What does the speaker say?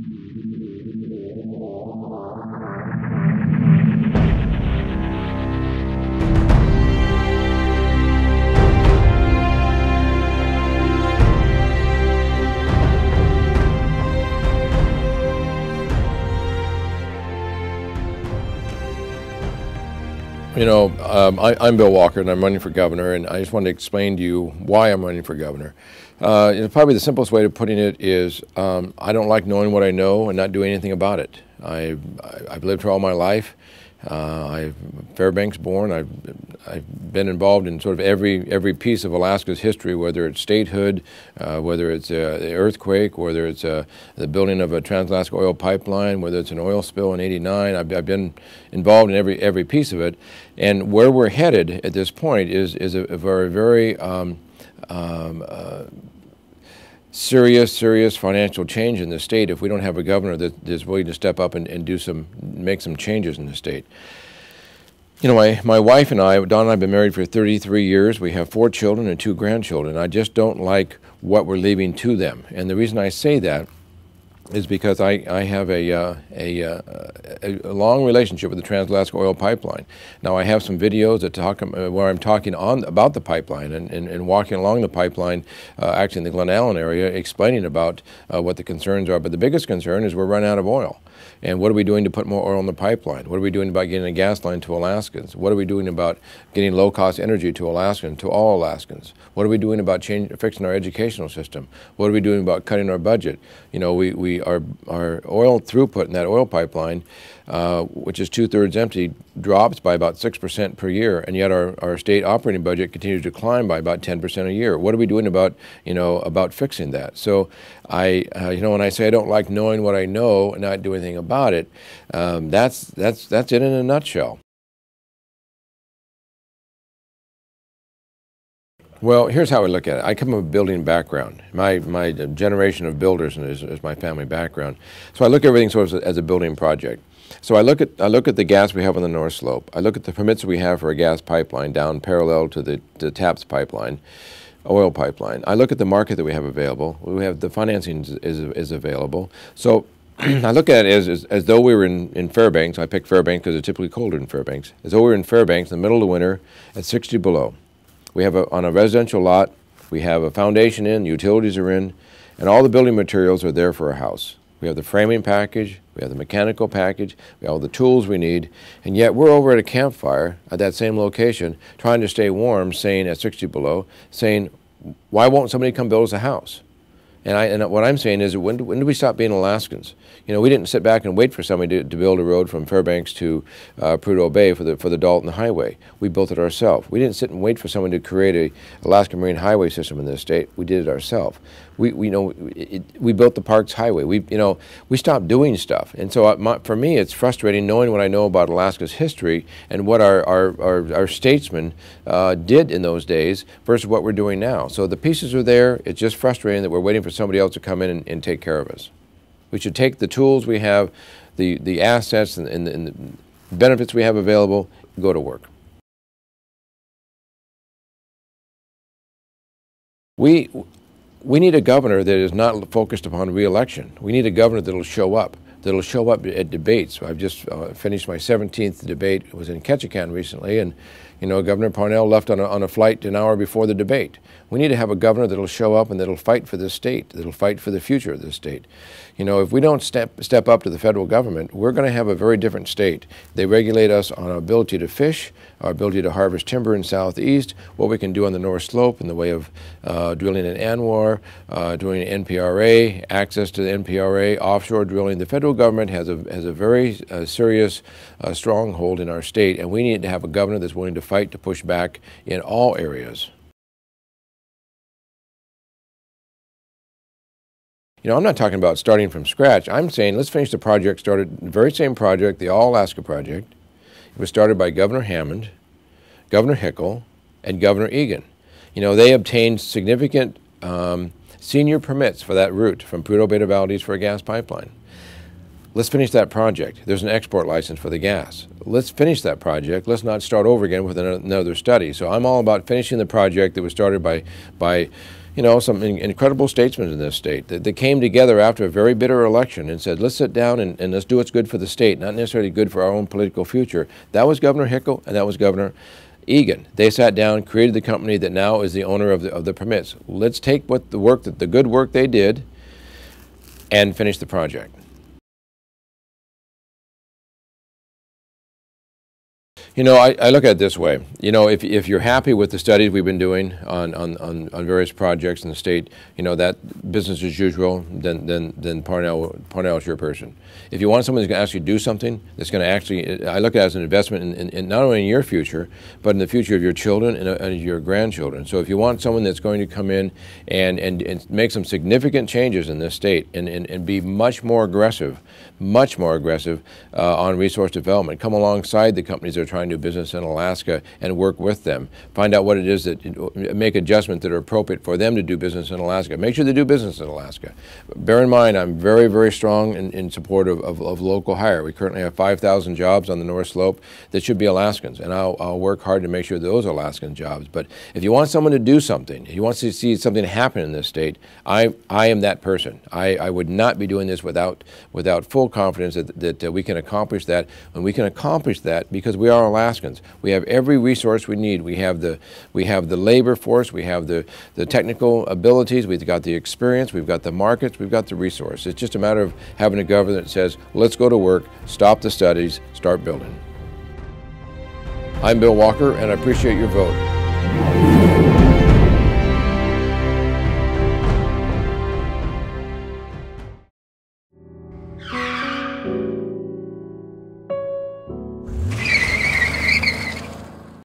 I'm Bill Walker, and I'm running for governor, and I just wanted to explain to you why I'm running for governor. Probably the simplest way of putting it is I don't like knowing what I know and not doing anything about it. I've lived here all my life. I'm Fairbanks born. I've been involved in sort of every piece of Alaska's history, whether it's statehood, whether it's the earthquake, whether it's the building of a Trans-Alaska oil pipeline, whether it's an oil spill in '89. I've been involved in every piece of it. And where we're headed at this point is a very serious financial change in the state if we don't have a governor that is willing to step up and make some changes in the state. My wife and I, Dawn and I, have been married for 33 years. We have 4 children and 2 grandchildren. I just don't like what we're leaving to them. And the reason I say that is because I have a long relationship with the Trans-Alaska Oil Pipeline. Now, I have some videos that where I'm talking about the pipeline and walking along the pipeline, actually in the Glen Allen area, explaining about what the concerns are. But the biggest concern is we're running out of oil. And what are we doing to put more oil in the pipeline? What are we doing about getting a gas line to Alaskans? What are we doing about getting low-cost energy to Alaskans, to all Alaskans? What are we doing about fixing our educational system? What are we doing about cutting our budget? Our oil throughput in that oil pipeline, which is 2/3 empty, drops by about 6% per year, and yet our state operating budget continues to climb by about 10% a year. What are we doing about fixing that? So when I say I don't like knowing what I know and not do anything about it, that's it in a nutshell. Well, here's how I look at it. I come from a building background. My generation of builders is my family background. So I look at everything sort of as a building project. So I look at the gas we have on the North Slope. I look at the permits we have for a gas pipeline down parallel to the TAPS pipeline, oil pipeline. I look at the market that we have available. We have the financing is available. So I look at it as though we were in Fairbanks. I picked Fairbanks because it's typically colder in Fairbanks. As though we were in Fairbanks in the middle of the winter at 60 below. We have on a residential lot, we have a foundation in, utilities are in, and all the building materials are there for a house. We have the framing package, we have the mechanical package, we have all the tools we need, and yet we're over at a campfire at that same location trying to stay warm, saying at 60 below, saying, why won't somebody come build us a house? And what I'm saying is, when do we stop being Alaskans? We didn't sit back and wait for somebody to build a road from Fairbanks to Prudhoe Bay for the Dalton Highway. We built it ourselves. We didn't sit and wait for someone to create a Alaska Marine Highway system in this state. We did it ourselves. We built the Parks Highway. We stopped doing stuff. And so for me, it's frustrating knowing what I know about Alaska's history and what our statesmen did in those days versus what we're doing now. So the pieces are there. It's just frustrating that we're waiting for somebody else to come in and take care of us. We should take the tools we have, the assets and the benefits we have available, and go to work. We need a governor that is not focused upon re-election. We need a governor that will show up at debates. I've just finished my 17th debate. It was in Ketchikan recently, and Governor Parnell left on a flight an hour before the debate. We need to have a governor that will show up and that will fight for this state, that will fight for the future of this state. If we don't step up to the federal government, we're going to have a very different state. They regulate us on our ability to fish, our ability to harvest timber in Southeast, what we can do on the North Slope in the way of drilling in ANWR, doing NPRA, access to the NPRA, offshore drilling. The federal government has a very serious stronghold in our state, and we need to have a governor that's willing to fight to push back in all areas. I'm not talking about starting from scratch. I'm saying let's finish the project started, the very same project, the All-Alaska Project. It was started by Governor Hammond, Governor Hickel, and Governor Egan. They obtained significant senior permits for that route from Prudhoe Bay to Valdez for a gas pipeline. Let's finish that project. There's an export license for the gas. Let's finish that project. Let's not start over again with another study. So I'm all about finishing the project that was started by you know, some incredible statesmen in this state that came together after a very bitter election and said, let's sit down and let's do what's good for the state, not necessarily good for our own political future. That was Governor Hickel and that was Governor Egan. They sat down, created the company that now is the owner of the permits. Let's take the good work they did and finish the project. You know, I look at it this way. You know, if you're happy with the studies we've been doing on various projects in the state, you know, that business as usual, then Parnell is your person. If you want someone who's going to actually do something, that's going to actually, I look at it as an investment in not only in your future, but in the future of your children and your grandchildren. So if you want someone that's going to come in and make some significant changes in this state and be much more aggressive on resource development, come alongside the companies that are trying to do business in Alaska and work with them. Find out what it is that, make adjustments that are appropriate for them to do business in Alaska. Make sure they do business in Alaska. Bear in mind, I'm very, very strong in support of local hire. We currently have 5,000 jobs on the North Slope that should be Alaskans, and I'll work hard to make sure those are Alaskan jobs. But if you want someone to do something, if you want to see something happen in this state, I am that person. I would not be doing this without full confidence that we can accomplish that, and we can accomplish that because we are Alaskans. We have every resource we need. We have the labor force, we have the technical abilities, we've got the experience, we've got the markets, we've got the resource. It's just a matter of having a government that says, let's go to work, stop the studies, start building. I'm Bill Walker, and I appreciate your vote.